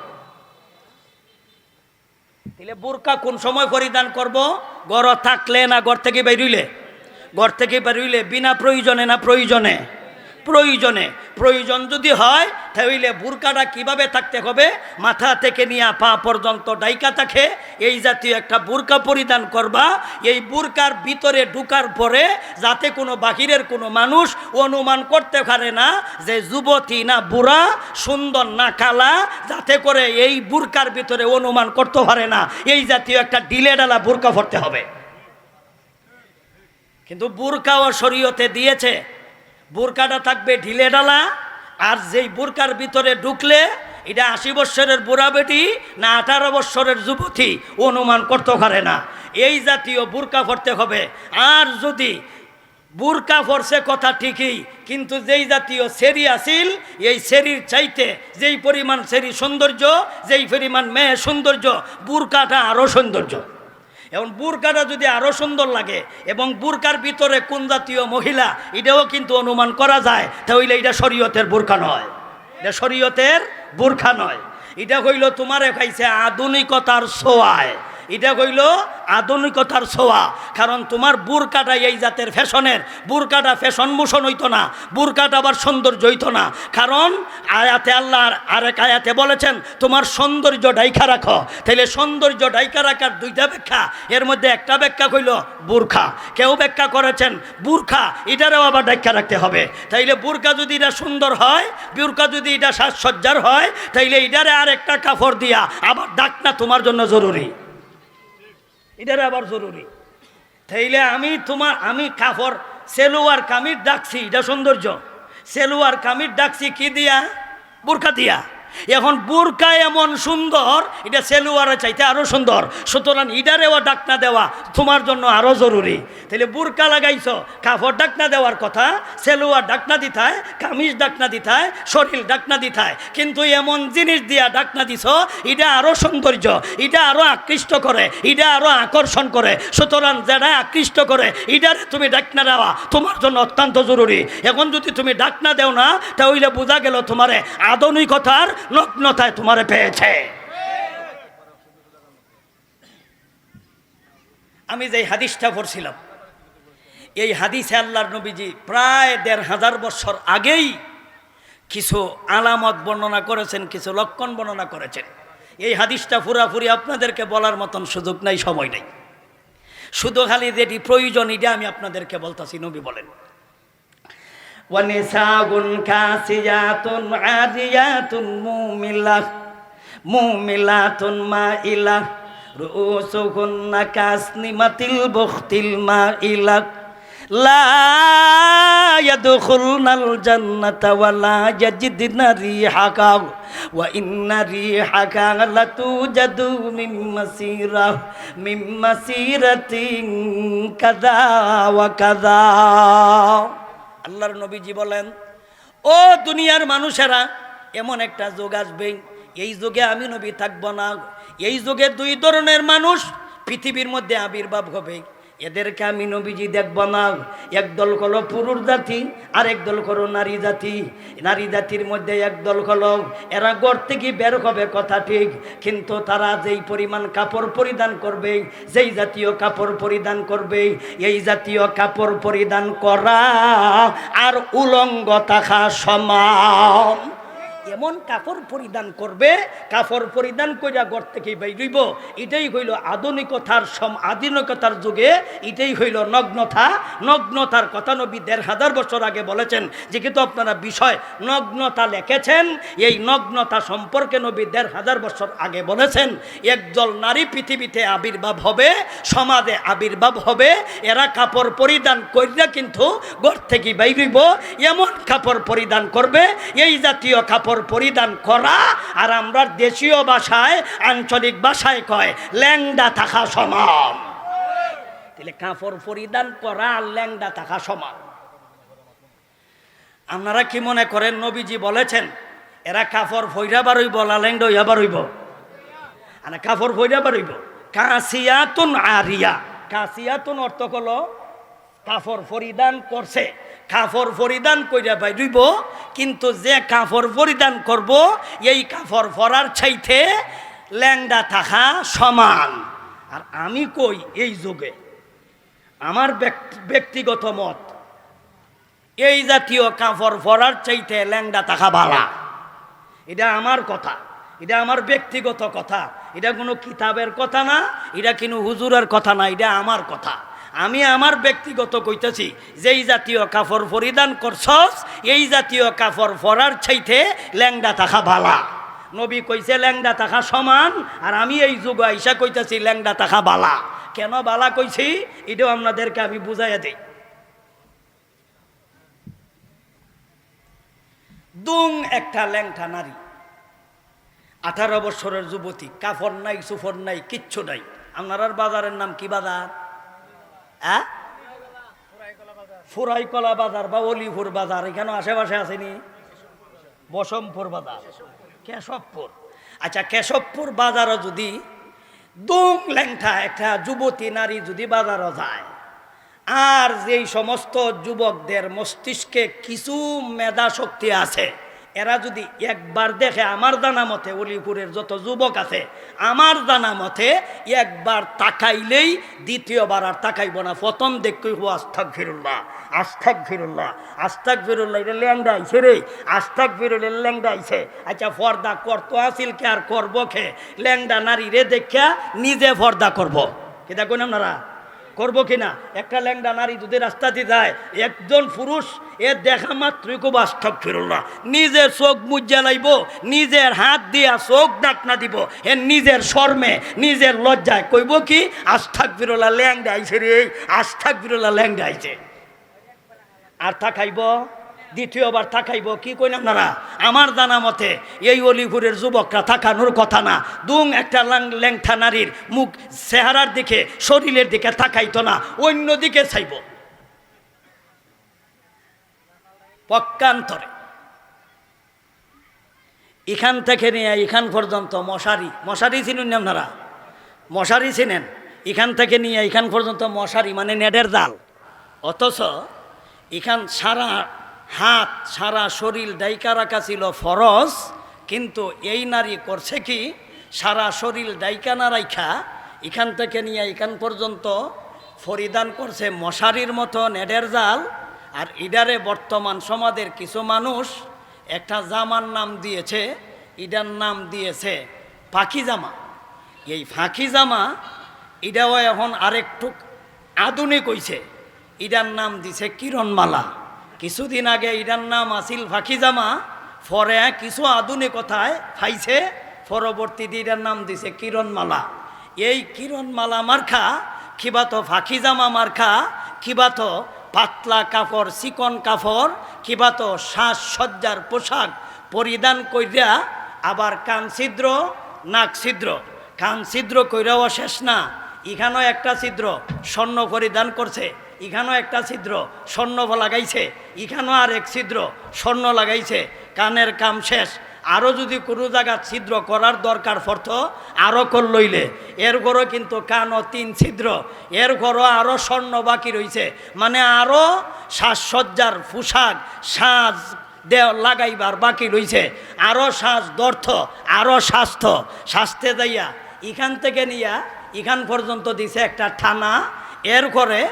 তাহলে বুরকা কোন সময় পরিধান করব? ঘর থাকলে না ঘর থেকে বেরুইলে? ঘর থেকে বেরুইলে। বিনা প্রয়োজনে না প্রয়োজনে? প্রয়োজনে। প্রয়োজন যদি হয় তাহলে বুরকাটা কিভাবে থাকতে হবে? মাথা থেকে নিয়ে পা পর্যন্ত ডাইকা থাকে এই জাতীয় একটা বুরকা পরিধান করবা। এই বুরকার ভিতরে ঢুকার পরে যাতে কোনো বাহিরের কোনো মানুষ অনুমান করতে পারে না যে যুবতী না বুড়া, সুন্দর না কালা, যাতে করে এই বুরকার ভিতরে অনুমান করতে পারে না, এই জাতীয় একটা ঢিলে ডালা বুরকা পরতে হবে। কিন্তু বুরকাও শরীয়তে দিয়েছে, বুরকাটা থাকবে ঢিলে ডালা। আর যেই বুরকার ভিতরে ঢুকলে এটা 80 বৎসরের বুড়া বেটি না 18 বৎসরের যুবতী অনুমান করতে পারে না, এই জাতীয় বুরকা পরতে হবে। আর যদি বুরকা পরছে কথা ঠিকই, কিন্তু যেই জাতীয় সেরি আসিল, এই সেরির চাইতে যেই পরিমাণ সেরি সৌন্দর্য, যেই পরিমাণ মেয়ে সৌন্দর্য, বুরকাটা আরও সৌন্দর্য। এখন বুরকাটা যদি আরও সুন্দর লাগে এবং বুরকার ভিতরে কোন জাতীয় মহিলা এটাও কিন্তু অনুমান করা যায়, তাহলে এটা শরীয়তের বুরকা নয়, এটা শরীয়তের বুরকা নয়। এটা হইল তোমারে খাইছে আধুনিকতার ছোঁয়ায়, এটা হইল আধুনিকতার ছোঁয়া। কারণ তোমার বুরকাটা এই জাতের ফ্যাশনের, বুরকাটা ফ্যাশন মোশন হইতো না, বুরকাটা আবার সৌন্দর্য হইতো না। কারণ আয়াতে আল্লাহর আরেক আয়াতে বলেছেন তোমার সৌন্দর্য ডাইকা রাখো। তাইলে সৌন্দর্য ডাইকা রাখার 2টা ব্যাখ্যা, এর মধ্যে একটা ব্যাখ্যা হইল বুরখা। কেউ ব্যাখ্যা করেছেন বুরখা এটারও আবার ডাইকা রাখতে হবে। তাইলে বুরকা যদি এটা সুন্দর হয়, বুরকা যদি এটা সাজসজ্জার হয়, তাইলে এটারে আর একটা কাপড় দিয়া আবার ডাকনা তোমার জন্য জরুরি, এটারে আবার জরুরি। তাইলে আমি কাপড় সেলোয়ার কামিজ ডাকছি, এটা সৌন্দর্য। সেলোয়ার কামিজ ডাকছি কি দিয়া? বুরকা দিয়া। এখন বুরকা এমন সুন্দর, এটা সেলোয়ারের চাইতে আরো সুন্দর, সুতরাং ইডারেও ডাকনা দেওয়া তোমার জন্য আরো জরুরি। তাহলে বুরকা লাগাইছ, কাপড় ডাকনা দেওয়ার কথা, সেলোয়ার ডাকনা দিতায়, কামিজ ডাকনা দিতায়, শরীর ডাকনা দিতায়, কিন্তু এমন জিনিস দিয়া ডাকনা দিছ, এটা আরো সৌন্দর্য, এটা আরো আকৃষ্ট করে, এটা আরো আকর্ষণ করে। সুতরাং যারা আকৃষ্ট করে ইডারে তুমি ডাকনা দেওয়া তোমার জন্য অত্যন্ত জরুরি। এখন যদি তুমি ডাকনা দেও না, তাহলে বোঝা গেল তোমারে আধুনিকতার নগ্নতায় তোমারে পেয়েছে। আমি যে হাদিসটা পড়ছিলাম, এই হাদিসে আল্লাহর নবীজি প্রায় 1500 বছর আগেই কিছু আলামত বর্ণনা করেছেন, কিছু লক্ষণ বর্ণনা করেছেন। এই হাদিসটা পুরাপুরি আপনাদেরকে বলার মতন সুযোগ নাই, সময় নেই। শুধু খালি যেটি প্রয়োজন এটা আমি আপনাদেরকে বলতাছি। নবী বলেন ওয়ানিসাগুন কাসিয়াতুন আদিয়াতুন মুমিলাতুন মাইলা রুসুহুন্না কাসনিমাতিল বুখতিল মাইলা লা ইয়াদখুলনাল জান্নাতা ওয়া লা ইয়াজিদনা রিহাকা ওয়া ইন্না রিহাকা লাতুজাদু মিন মাসিরাতিন কাযা ওয়া কাযা। আল্লাহর নবীজি বলেন, ও দুনিয়ার মানুষেরা, এমন একটা যুগ আসবে, এই যুগে আমি নবী থাকব না। এই যুগে দুই ধরনের মানুষ পৃথিবীর মধ্যে আবির্ভাব হবে, এদেরকে আমি নবীজি দেখব না। একদল হলো পুরুষ জাতি, আর একদল হলো নারী জাতি। নারী জাতির মধ্যে একদল হলো এরা ঘর থেকে বের হবে, কথা ঠিক, কিন্তু তারা যেই পরিমাণ কাপড় পরিধান করবে, যেই জাতীয় কাপড় পরিধান করবে, এই জাতীয় কাপড় পরিধান করা আর উলঙ্গ থাকা সমান। এমন কাপড় পরিধান করবে, কাপড় পরিধান কইরা ঘর থেকে বাইরইব, এটাই হইল আধুনিকতার যুগে এটাই হইল নগ্নতা। নগ্নতার কথা নবী ১৫০০ বছর আগে বলেছেন। যেহেতু আপনারা বিষয় নগ্নতা লিখেছেন, এই নগ্নতা সম্পর্কে নবী ১৫০০ বছর আগে বলেছেন। একদল নারী পৃথিবীতে আবির্ভাব হবে, সমাজে আবির্ভাব হবে, এরা কাপড় পরিধান কইরা কিন্তু ঘর থেকে বাইরইব, এমন কাপড় পরিধান করবে, এই জাতীয় কাপড় পরিধান করা আর আমরা দেশীয় ভাষায়, আঞ্চলিক ভাষায় কয় ল্যাংডা থাকা সমান। তাহলে কাপড় পরিধান করা আর ল্যাংডা থাকা সমান। আপনারা কি মনে করেন নবীজি বলেছেন এরা কাপড় ফইরা বারইব না ল্যাংডা হইয়া বারইব? আর কাপড় ফইরা বারইব। কাসিয়াতুন আরিয়া, কাসিয়াতুন অর্থ হলো কাপড় পরিধান করছে, কাপড় পরিধান কইরা বাইরইব, কিন্তু যে কাপড় পরিধান করব এই কাপড় পরার চাইতে ল্যাংডা থাকা সমান। আর আমি কই এই যুগে আমার ব্যক্তিগত মত, এই জাতীয় কাপড় পরার চাইতে ল্যাংডা থাকা ভালো। এটা আমার কথা, এটা আমার ব্যক্তিগত কথা, এটা কোনো কিতাবের কথা না, এটা কোনো হুজুরের কথা না, এটা আমার কথা। আমি আমার ব্যক্তিগত কইতেছি, যেই জাতীয় কাপড় পরিধান করছস এই জাতীয় কাপড় পরার চাইতে ল্যাংডা থাকা ভালা। নবী কইছে ল্যাংডা থাকা সমান, আর আমি এই যুগ আইসা কইতেছি ল্যাংডা থাকা বালা। কেন বালা কইছি এটাও আপনাদেরকে আমি বুঝাইয়া দিই। দুং একটা ল্যাংটা নারী, 18 বছরের যুবতী, কাপড় নাই, সুফর নাই, কিচ্ছু নাই। আপনার বাজারের নাম কি বাজার? ফুরাইকলা বাজার বা অলিপুর বাজার, এখানে আশেপাশে আসেনি? বসমপুর বাজার, কেশবপুর। আচ্ছা, কেশবপুর বাজারও যদি দুং ল্যাংটা একটা যুবতী নারী যদি বাজারও যায়, আর যেই সমস্ত যুবকদের মস্তিষ্কে কিছু মেধা শক্তি আছে, এরা যদি একবার দেখে, আমার জানা মতে অলিপুরের যত যুবক আছে, আমার জানা মতে একবার তাকাইলেই দ্বিতীয়বার আর তাকাইব না। প্রথম দেখই হো আস্তাগফিরুল্লাহ, আস্তাগফিরুল্লাহ, আস্তাগফিরুল্লাহ, এটা ল্যাংডা আইছে রে, আস্তাগফিরুল্লাহ ল্যাংডা আইছে। আচ্ছা, পর্দা করতো আসিল কে আর করবো খে? ল্যাংডা নারী রে দেখা নিজে পর্দা করব, কি দেখুন আপনারা করবো কিনা? একটা ল্যাংডা নারী যদি রাস্তাতে যায়, একজন পুরুষ এ দেখা মাত্রই খুব আস্তাগফিরুল্লাহ, নিজের চোখ মুজ্জা লাইব, নিজের হাত দিয়া চোখ ডাকনা দিব, এ নিজের শর্মে, নিজের লজ্জায় কইব কি আস্তাগফিরুল্লাহ ল্যাংডা আইছে রে, আস্তাগফিরুল্লাহ ল্যাংডা আইছে। আর তাকাইব, দ্বিতীয়বার তাকাইব, কি কইন আপনারা? আমার জানা মতে এই অলিপুরের যুবকরা তাকানোর কথা না। দুং একটা ল্যাংটা নারীর মুখ, চেহারার দিকে, শরীরের দিকে তাকাইতো না, অন্য দিকে চাইব। পক্ষান্তরে এখান থেকে নিয়ে এখান পর্যন্ত মশারি, মশারি চিনুন না আপনারা? মশারি চিনেন? এখান থেকে নিয়ে এখান পর্যন্ত মশারি মানে নেটের জাল। অথচ এখান সারা হাত, সারা শরীর ডাইকা রাখা ছিল ফরজ, কিন্তু এই নারী করছে কি সারা শরীর ডাইকা না রাইখা এখান থেকে নিয়ে এখান পর্যন্ত পরিধান করছে মশারির মতো নেটের জাল। আর ইডারে বর্তমান সমাজের কিছু মানুষ একটা জামার নাম দিয়েছে, ইডার নাম দিয়েছে ফাঁকি জামা। এই ফাঁকি জামা এটাও এখন আরেকটু আধুনিক হইছে, ইডার নাম দিছে কিরণমালা। কিছুদিন আগে ইডার নাম আসিল ফাঁকি জামা, পরে কিছু আধুনিকতায় পাইছে, পরবর্তীতে ইডার নাম দিছে কিরণমালা। এই কিরণমালা মার্খা কিবা তো ফাঁকি জামা মার্খা, কিবা তো পাতলা কাপড় চিকন কাপড় কিবা তো সাজসজ্জার পোশাক পরিধান কইরা আবার কান ছিদ্র নাক ছিদ্র কান ছিদ্র কইরাও শেষ না, এখানেও একটা ছিদ্র স্বর্ণ পরিধান করছে, এখানেও একটা ছিদ্র স্বর্ণ লাগাইছে, এখানেও আর এক ছিদ্র স্বর্ণ লাগাইছে, কানের কাম শেষ। আরও যদি কোনো জায়গা ছিদ্র করার দরকার পড়তো আরও কর লইলে, এর ঘরও কিন্তু কানও 3 ছিদ্র, এর ঘরও আরও স্বর্ণ বাকি রইছে, মানে আরও সাজসজ্জার পোশাক সাজ লাগাইবার বাকি রইছে, আরও সাজ দর্থ আরও স্বাস্থ্যে যাইয়া এখান থেকে নিয়া এখান পর্যন্ত দিছে একটা ঠানা, এর ঘরে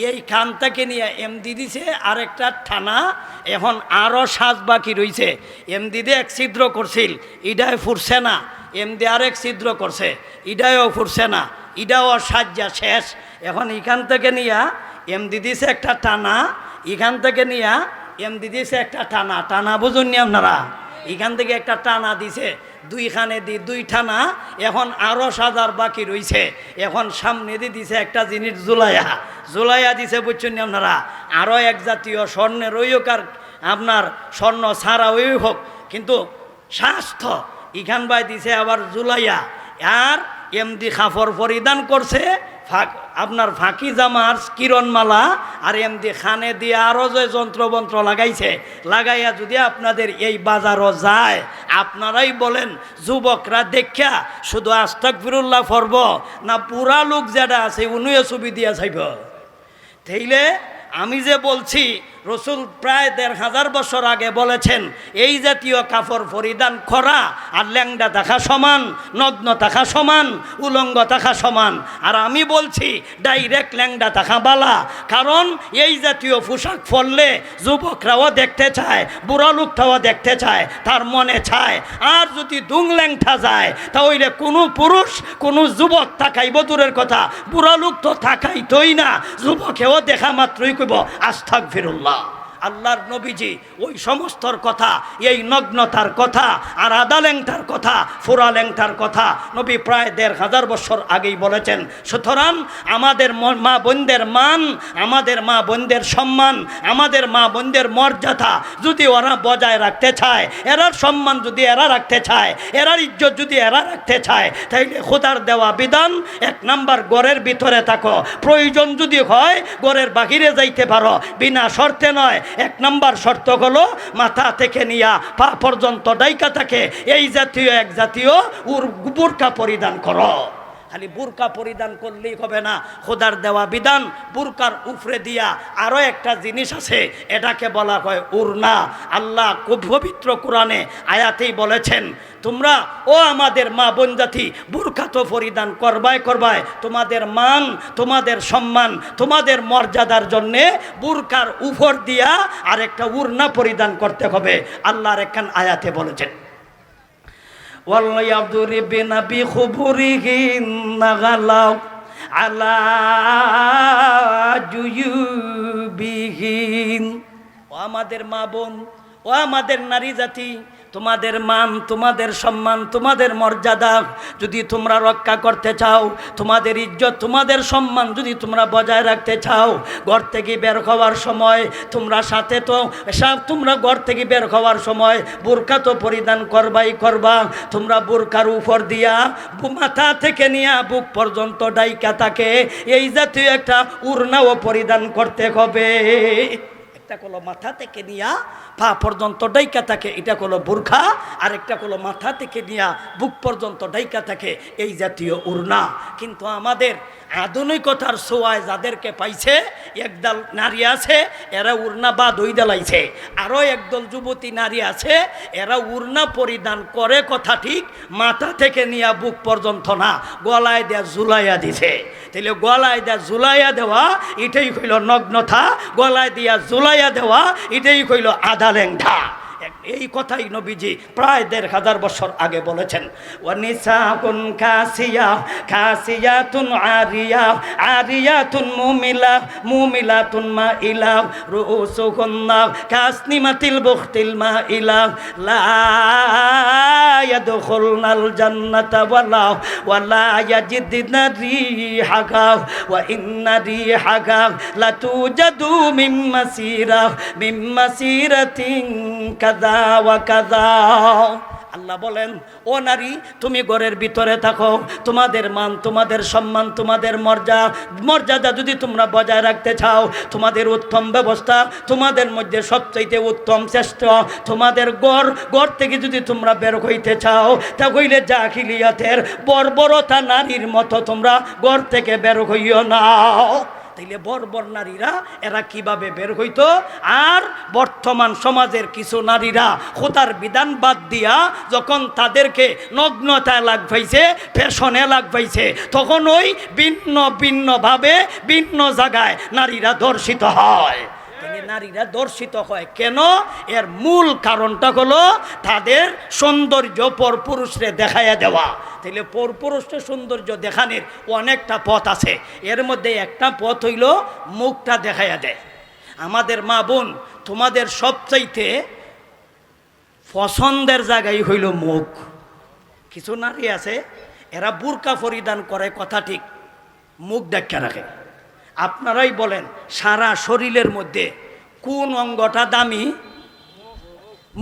এই খান থেকে নিয়ে এমদি দিছে আর একটা ঠানা, এখন আরও সাজ বাকি রইছে। এমদি দিয়ে এক ছিদ্র করছিল, ইডায় ফুরছে না, এমদি আরেক ছিদ্র করছে, ইডায়ও ফুরছে না, ইডাও সাজ্জা শেষ। এখন এখান থেকে নিয়া এমদি দিছে একটা টানা, এখান থেকে নিয়া এমদি দিছে একটা টানা, টানা বুঝুন নি আপনারা, এখান থেকে একটা টানা দিছে, দুইখানে দি 2 টানা, এখন আরও সাজার বাকি রইছে। এখন সামনে দিয়ে দিছে একটা জিনিস জুলাইয়া দিছে বুঝছেন নি আপনারা, আরও এক জাতীয় স্বর্ণের ওই হোক আর আপনার স্বর্ণ ছাড়া ওই হোক, কিন্তু স্বাস্থ্য এখান বাই দিছে আবার জুলাইয়া। আর এমদি খাফর পরিধান করছে আপনার ফাঁকি জামার কিরণমালা, আর এমদি খানে দিয়ে আরও যে যন্ত্রবন্ত্র লাগাইছে, লাগাইয়া যদি আপনাদের এই বাজারও যায়, আপনারাই বলেন যুবকরা দেখা শুধু আস্তাগফিরুল্লাহ পড়ব না পুরা লোক যেটা আছে উনিও ছবি দিয়া চাইব। তাইলে আমি যে বলছি রসুল প্রায় 1500 বছর আগে বলেছেন এই জাতীয় কাপড় পরিধান করা আর ল্যাংডা থাকা সমান, নগ্ন থাকা সমান, উলঙ্গ থাকা সমান। আর আমি বলছি ডাইরেক্ট ল্যাংডা থাকা বালা, কারণ এই জাতীয় পোশাক পরলে যুবকরাও দেখতে চায়, বুড়া লোকটাও দেখতে চায়, তার মনে চায়। আর যদি দুং ল্যাংটা যায় তাহলে কোনো পুরুষ কোনো যুবক তাকাইব দূরের কথা, বুড়া লোক তো তাকাইতই না, যুবকেও দেখা মাত্রই কইব আস্তাগফিরুল্লাহ। আল্লাহর নবীজি ওই সমস্তর কথা, এই নগ্নতার কথা আর আদা ল্যাংটার কথা, ফোরা ল্যাংটার কথা নবী প্রায় 1500 বছর আগেই বলেছেন। সুতরাং আমাদের মা বোনদের মান, আমাদের মা বোনদের সম্মান, আমাদের মা বোনদের মর্যাদা যদি ওরা বজায় রাখতে চায়, এরার সম্মান যদি এরা রাখতে চায়, এরার ইজ্জত যদি এরা রাখতে চায়, তাইলে খোদার দেওয়া বিধান 1 নাম্বার ঘরের ভিতরে থাকো, প্রয়োজন যদি হয় ঘরের বাহিরে যাইতে পারো, বিনা শর্তে নয়। 1 নাম্বার শর্ত হলো মাথা থেকে নিয়া পা পর্যন্ত ডাইকা থাকে এই জাতীয় এক জাতীয় বুরকা পরিধান করো। খালি বুরকা পরিধান করলেই হবে না, খোদার দেওয়া বিধান বুরকার উপরে দিয়া আরও একটা জিনিস আছে, এটাকে বলা হয় উরনা। আল্লাহ খুব পবিত্র কোরআনে আয়াতেই বলেছেন তোমরা ও আমাদের মা বোন জাতি বুরকা তো পরিধান করবাই, তোমাদের মান, তোমাদের সম্মান, তোমাদের মর্যাদার জন্যে বুরকার উপর দিয়া আর একটা উরনা পরিধান করতে হবে। আল্লাহর একখান আয়াতে বলেছেন وَلْيَضْرِبْنَ بِخُمُرِهِنَّ عَلَى جُيُوبِهِنَّ। ও আমাদের মা বোন, ও আমাদের নারী জাতি, তোমাদের মান, তোমাদের সম্মান, তোমাদের মর্যাদা যদি তোমরা রক্ষা করতে চাও, তোমাদের ইজ্জত, তোমাদের সম্মান যদি তোমরা বজায় রাখতে চাও, ঘর থেকে বের হওয়ার সময় তোমরা সাথে তো তোমরা ঘর থেকে বের হওয়ার সময় বোরকা তো পরিধান করবা। তোমরা বোরকার উপর দিয়া মাথা থেকে নিয়ে বুক পর্যন্ত ডাইকা থাকে এই জাতীয় একটা উড়নাও পরিধান করতে হবে। একটা হলো মাথা থেকে নিয়া পা পর্যন্ত ডাইকা থাকে, এটা হলো বোরখা, আর একটা হলো মাথা থেকে নিয়া বুক পর্যন্ত ডাইকা থাকে এই জাতীয় উড়না। কিন্তু আমাদের আধুনিকতার ছোঁয়ায় যাদেরকে পাইছে, একদল নারী আছে এরা উড়না বা দই দেলাইছে, আরও একদল যুবতী নারী আছে এরা উড়না পরিধান করে কথা ঠিক, মাথা থেকে নিয়া বুক পর্যন্ত না, গলায় দেয়া ঝুলাইয়া দিছে। তাহলে গলায় দেয়া ঝুলাইয়া দেওয়া এটাই হইল নগ্নতা, গলায় দিয়া ঝুলাইয়া দেওয়া এটাই হইল আধা ল্যাংটা। এই কথাই নবীজি প্রায় ১৫০০ বছর আগে বলেছেন। ওয়ানিসাকুন কাসিয়া কাসিয়াতুন আরিয়া আরিয়াতুন মুমিলা মুমিলাতুন মাইলা রুউসুকুন্না কাসনিমাতিল বুখতিল মাইলা লা ইয়াদখুলনাল জান্নাতা ওয়ালা ইয়াজিদনা রিহাকা ওয়া ইন্না রিহাকা লাতুজাদু মিন মাসিরাতিন কাযা ওয়া কাযা। আল্লাহ বলেন, ও নারী, তুমি ঘরের ভিতরে থাকো, তোমাদের মান, তোমাদের সম্মান, তোমাদের মর্যাদা যদি তোমরা বজায় রাখতে চাও, তোমাদের উত্তম ব্যবস্থা, তোমাদের মধ্যে সবচাইতে উত্তম শ্রেষ্ঠ তোমাদের ঘর থেকে যদি তোমরা বের হইতে চাও, তা হইলে জাহিলিয়াতের বর্বরতা নারীর মতো তোমরা ঘর থেকে বের হইও না। তাইলে বর্বর নারীরা এরা কিভাবে বের হইতো? আর বর্তমান সমাজের কিছু নারীরা খোদার বিধান বাদ দিয়া যখন তাদেরকে নগ্নতায় লাগ পাইছে, ফ্যাশনে লাগ পাইছে, তখন ওই ভিন্নভাবে ভিন্ন জায়গায় নারীরা ধর্ষিত হয়। নারীরা ধর্ষিত হয় কেন? এর মূল কারণটা হলো তাদের সৌন্দর্য পরপুরুষরে দেখাইয়া দেওয়া। তাহলে পরপুরুষের সৌন্দর্য দেখানোর অনেকটা পথ আছে, এর মধ্যে একটা পথ হইল মুখটা দেখাইয়া দেয়। আমাদের মা বোন, তোমাদের সবচাইতে পছন্দের জায়গায় হইল মুখ। কিছু নারী আছে এরা বুরকা পরিধান করে, কথা ঠিক, মুখ দেখা রাখে। আপনারাই বলেন সারা শরীরের মধ্যে কোন অঙ্গটা দামি?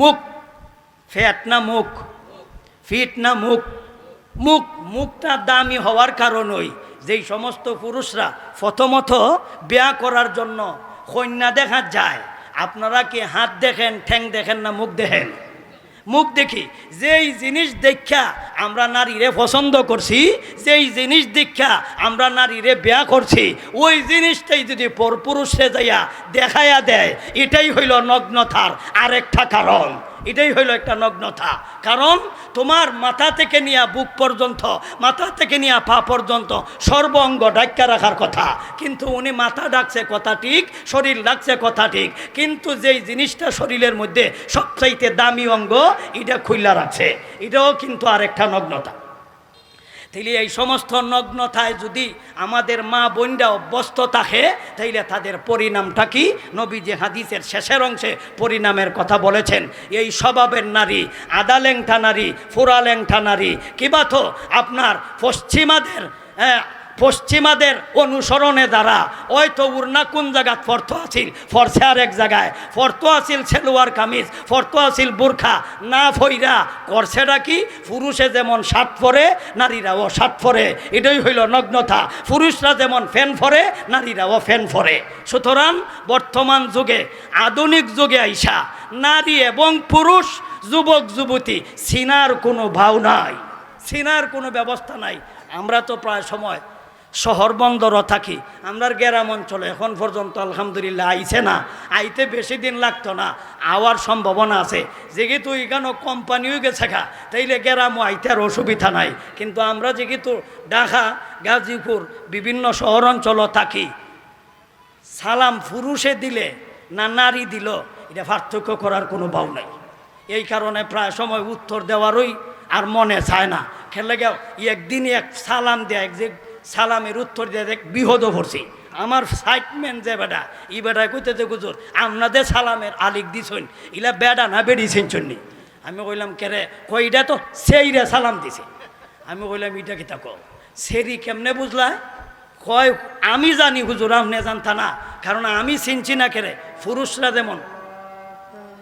মুখ। ফ্যাট না মুখ? ফিট না মুখ? মুখটা দামি হওয়ার কারণই যেই সমস্ত পুরুষরা প্রথমত বিয়া করার জন্য কন্যা দেখা যায়, আপনারা কি হাত দেখেন, ঠ্যাং দেখেন না মুখ দেখেন? মুখ দেখি। যেই জিনিস দেখা আমরা নারীরে পছন্দ করছি, যেই জিনিস দেখা আমরা নারীরে বিয়া করছি, ওই জিনিসটাই যদি পরপুরুষে যাইয়া দেখাইয়া দেয়, এটাই হইল নগ্নতার আরেকটা কারণ। এটাই হইল একটা নগ্নতা। কারণ তোমার মাথা থেকে নিয়ে বুক পর্যন্ত, মাথা থেকে নিয়ে পা পর্যন্ত সর্ব অঙ্গ ঢাকা রাখার কথা, কিন্তু উনি মাথা ডাকছে কথা ঠিক, শরীর ডাকছে কথা ঠিক, কিন্তু যেই জিনিসটা শরীরের মধ্যে সবচাইতে দামি অঙ্গ এটা খুইলা রাখছে, এটাও কিন্তু আরেকটা নগ্নতা। তাইলে এই সমস্ত নগ্নতায় যদি আমাদের মা বোনরা অভ্যস্ত থাকে, তাইলে তাদের পরিণামটা কি? নবী যে হাদিসের শেষের অংশে পরিণামের কথা বলেছেন, এই স্বভাবের নারী, আদা ল্যাংটা নারী, ফোড়া ল্যাংটা নারী, কিবা তো আপনার পশ্চিমাদের অনুসরণে দ্বারা হয়তো উড়না কোন জায়গা ফর্ত আছিল, ফরছে আর এক জায়গায়, ফর্ত আছিল সেলোয়ার কামিজ, ফর্ত আছিল বোরখা, না ফইরা করছেটা কি? পুরুষে যেমন শার্ট পরে নারীরাও শার্ট পরে, এটাই হইল নগ্নতা। পুরুষরা যেমন ফ্যান পরে নারীরাও ফ্যান পরে। সুতরাং বর্তমান যুগে, আধুনিক যুগে আইসা নারী এবং পুরুষ, যুবক যুবতী চিনার কোনো ভাও নাই, চিনার কোনো ব্যবস্থা নাই। আমরা তো প্রায় সময় শহর বন্দরও থাকি, আমরার গ্রাম অঞ্চলে এখন পর্যন্ত আলহামদুলিল্লাহ আইছে না, আইতে বেশি দিন লাগতো না, আওয়ার সম্ভাবনা আছে। যেহেতু এখানে কোম্পানিও গেছে খা, তাইলে গ্রামও আইতে আর অসুবিধা নাই। কিন্তু আমরা যেহেতু ঢাকা, গাজীপুর, বিভিন্ন শহর অঞ্চলও থাকি, সালাম পুরুষে দিলে না নারী দিল, এটা পার্থক্য করার কোনো ভাও নাই। এই কারণে প্রায় সময় উত্তর দেওয়ারই আর মনে চায় না। খেলে গেও একদিনই এক সালাম দেয়, যে সালামের উত্তর দিয়ে দেখ বিহদ ভরছি। আমার সাইটম্যান যে বেটা, ই বেটায় কইতে গুজুর আপনাদের সালামের আলিক দিছন, ইলা বেডা না বেড়িয়েছেন চন্নি। আমি কইলাম কেরে? কইটা তো সেইরে সালাম দিছে। আমি কইলাম ইটা কি তাকো সেরি কেমনে বুঝলা? কয় আমি জানি হুজুর, আপনি জানতা না, কারণ আমি চিনছি না কেরে। পুরুষরা যেমন